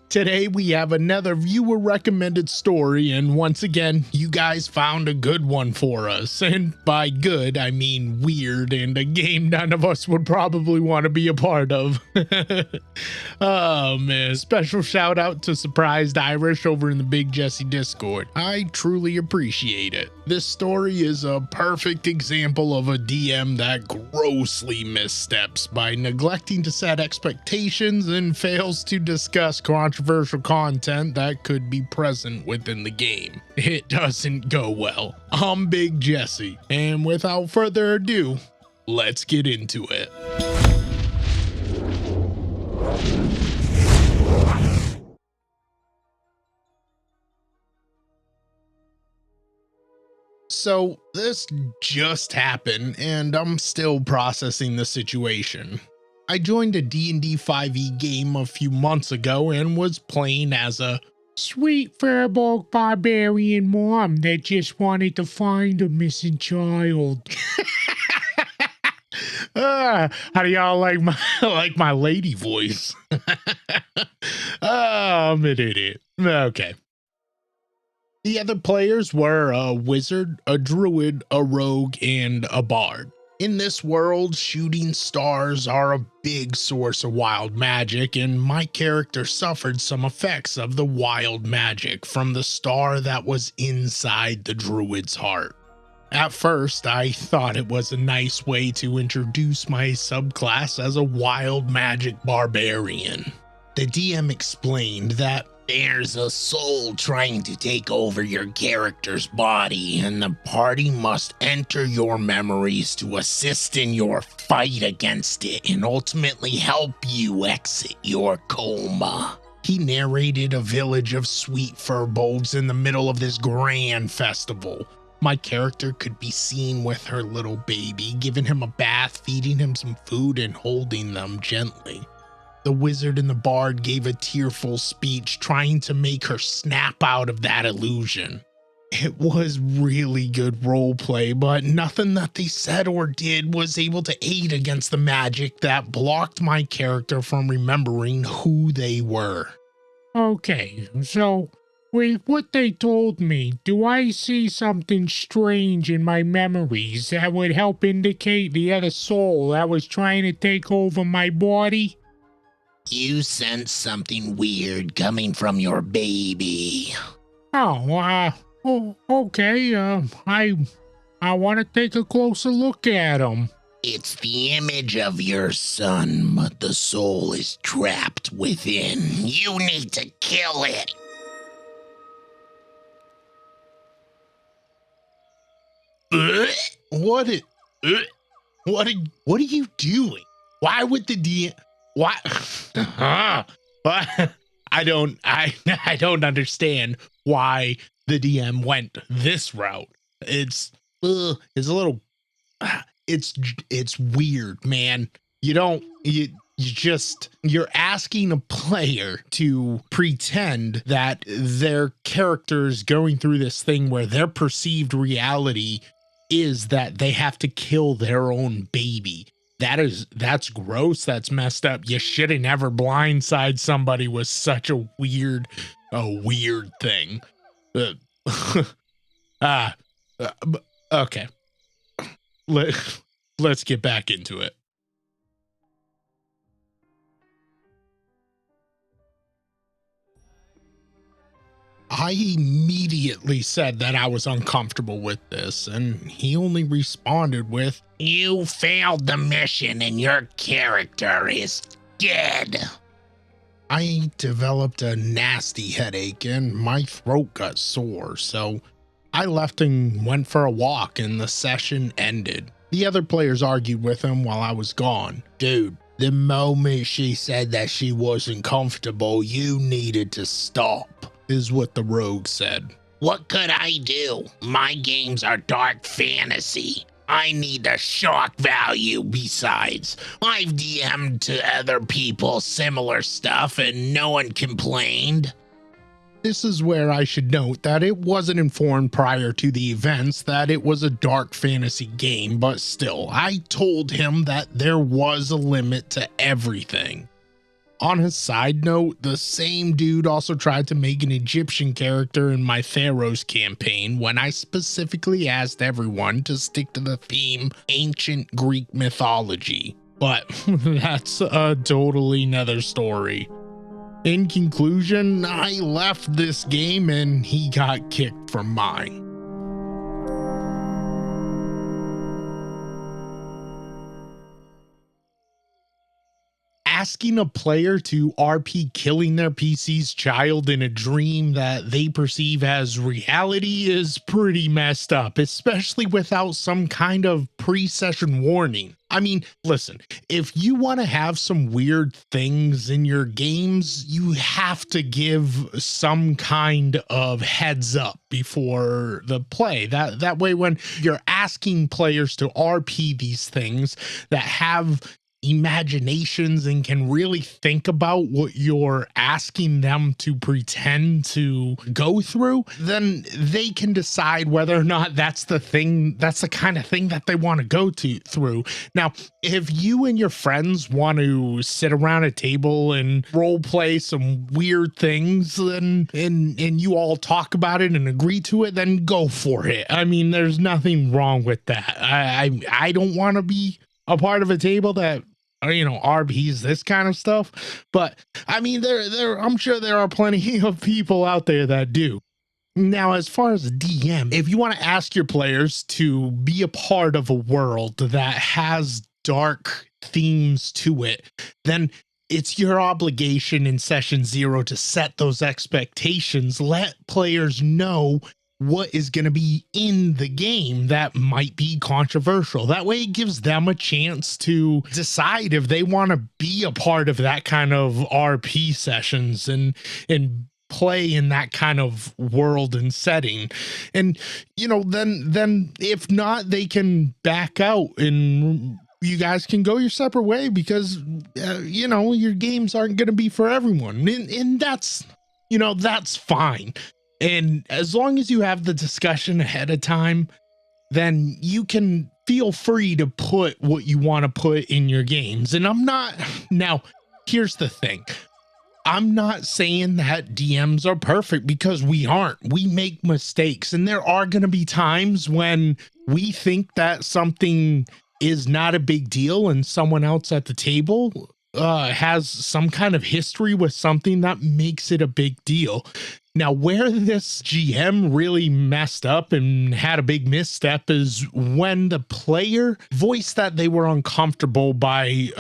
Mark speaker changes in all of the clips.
Speaker 1: Today we have another viewer recommended story, and once again you guys found a good one for us, and by good I mean weird and a game none of us would probably want to be a part of. Oh man, special shout out to Surprised Irish over in the Big Jesse Discord. I truly appreciate it. This story is a perfect example of a DM that grossly missteps by neglecting to set expectations and fails to discuss controversial content that could be present within the game. It doesn't go well. I'm Big Jesse, and without further ado, let's get into it. So this just happened, and I'm still processing the situation. I joined a D&D 5e game a few months ago and was playing as a sweet furball barbarian mom that just wanted to find a missing child. How do y'all like my lady voice? Oh, I'm an idiot. Okay. The other players were a wizard, a druid, a rogue, and a bard. In this world, shooting stars are a big source of wild magic, and my character suffered some effects of the wild magic from the star that was inside the druid's heart. At first, I thought it was a nice way to introduce my subclass as a wild magic barbarian. The DM explained that there's a soul trying to take over your character's body, and the party must enter your memories to assist in your fight against it and ultimately help you exit your coma. He narrated a village of sweet furbolgs in the middle of this grand festival. My character could be seen with her little baby, giving him a bath, feeding him some food, and holding them gently. The wizard and the bard gave a tearful speech trying to make her snap out of that illusion. It was really good roleplay, but nothing that they said or did was able to aid against the magic that blocked my character from remembering who they were. Okay, so with what they told me, do I see something strange in my memories that would help indicate the other soul that was trying to take over my body?
Speaker 2: You sense something weird coming from your baby.
Speaker 1: Okay, I want to take a closer look at him.
Speaker 2: It's the image of your son, but the soul is trapped within. You need to kill it.
Speaker 1: What are you doing? Why would the DM... Why? I don't understand why the DM went this route. It's a little, it's weird, man. You're asking a player to pretend that their character's going through this thing where their perceived reality is that they have to kill their own baby. That's gross. That's messed up. You should have never blindsided somebody with such a weird thing. Okay. Let's get back into it. I immediately said that I was uncomfortable with this, and he only responded with,
Speaker 2: "You failed the mission and your character is dead."
Speaker 1: I developed a nasty headache and my throat got sore, so I left and went for a walk, and the session ended. The other players argued with him while I was gone.
Speaker 2: Dude, the moment she said that she wasn't comfortable, you needed to stop,
Speaker 1: is what the rogue said.
Speaker 2: What could I do? My games are dark fantasy. I need the shock value. Besides, I've DM'd to other people similar stuff and no one complained.
Speaker 1: This is where I should note that it wasn't informed prior to the events that it was a dark fantasy game, but still, I told him that there was a limit to everything. On a side note, the same dude also tried to make an Egyptian character in my Pharaohs campaign when I specifically asked everyone to stick to the theme ancient Greek mythology. But that's a totally another story. In conclusion, I left this game and he got kicked from mine. Asking a player to RP killing their PC's child in a dream that they perceive as reality is pretty messed up, especially without some kind of pre-session warning. I mean, listen, if you want to have some weird things in your games, you have to give some kind of heads up before the play. That way, when you're asking players to RP these things that have imaginations and can really think about what you're asking them to pretend to go through, then they can decide whether or not that's the kind of thing that they want to go through. Now, if you and your friends want to sit around a table and role play some weird things and you all talk about it and agree to it, then go for it. I mean, there's nothing wrong with that. I don't want to be a part of a table that, you know, RPs this kind of stuff, but I mean, I'm sure there are plenty of people out there that do. Now, as far as DM, if you want to ask your players to be a part of a world that has dark themes to it, then it's your obligation in session 0 to set those expectations. Let players know what is going to be in the game that might be controversial. That way it gives them a chance to decide if they want to be a part of that kind of RP sessions and play in that kind of world and setting. And, you know, then if not, they can back out and you guys can go your separate way because, you know, your games aren't going to be for everyone. And that's, you know, that's fine. And as long as you have the discussion ahead of time, then you can feel free to put what you want to put in your games. And now, here's the thing. I'm not saying that DMs are perfect because we aren't. We make mistakes, and there are going to be times when we think that something is not a big deal and someone else at the table has some kind of history with something that makes it a big deal. Now, where this GM really messed up and had a big misstep is when the player voiced that they were uncomfortable by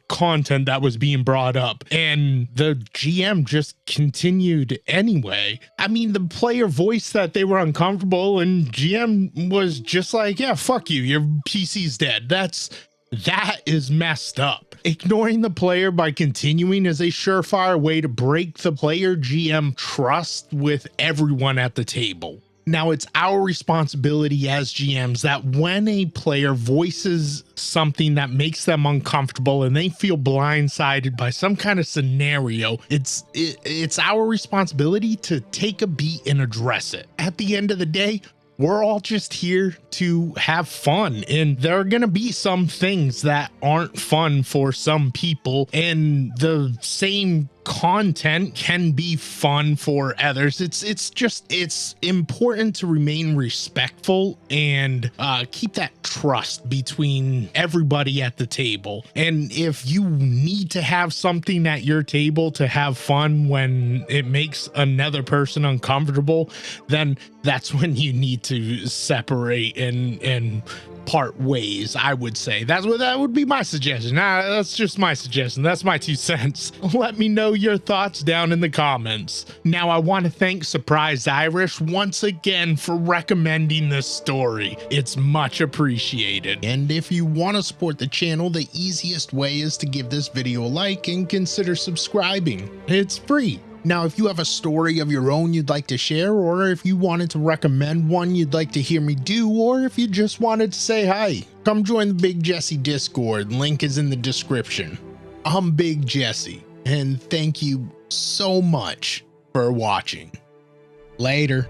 Speaker 1: content that was being brought up, and the GM just continued anyway. I mean, the player voiced that they were uncomfortable, and GM was just like, "Yeah, fuck you. Your PC's dead." That is messed up. Ignoring the player by continuing is a surefire way to break the player GM trust with everyone at the table. Now, it's our responsibility as GMs that when a player voices something that makes them uncomfortable and they feel blindsided by some kind of scenario, it's our responsibility to take a beat and address it. At the end of the day, we're all just here to have fun, and there are going to be some things that aren't fun for some people, and the same content can be fun for others. It's important to remain respectful and keep that trust between everybody at the table. And if you need to have something at your table to have fun when it makes another person uncomfortable, then that's when you need to separate and part ways. I would say that would be my suggestion. That's just my suggestion. That's my 2 cents. Let me know your thoughts down in the comments. Now, I want to thank Surprised Irish once again for recommending this story. It's much appreciated. And if you want to support the channel, the easiest way is to give this video a like and consider subscribing. It's free. Now, if you have a story of your own you'd like to share, or if you wanted to recommend one you'd like to hear me do, or if you just wanted to say hi, come join the Big Jesse Discord. Link is in the description. I'm Big Jesse, and thank you so much for watching. Later.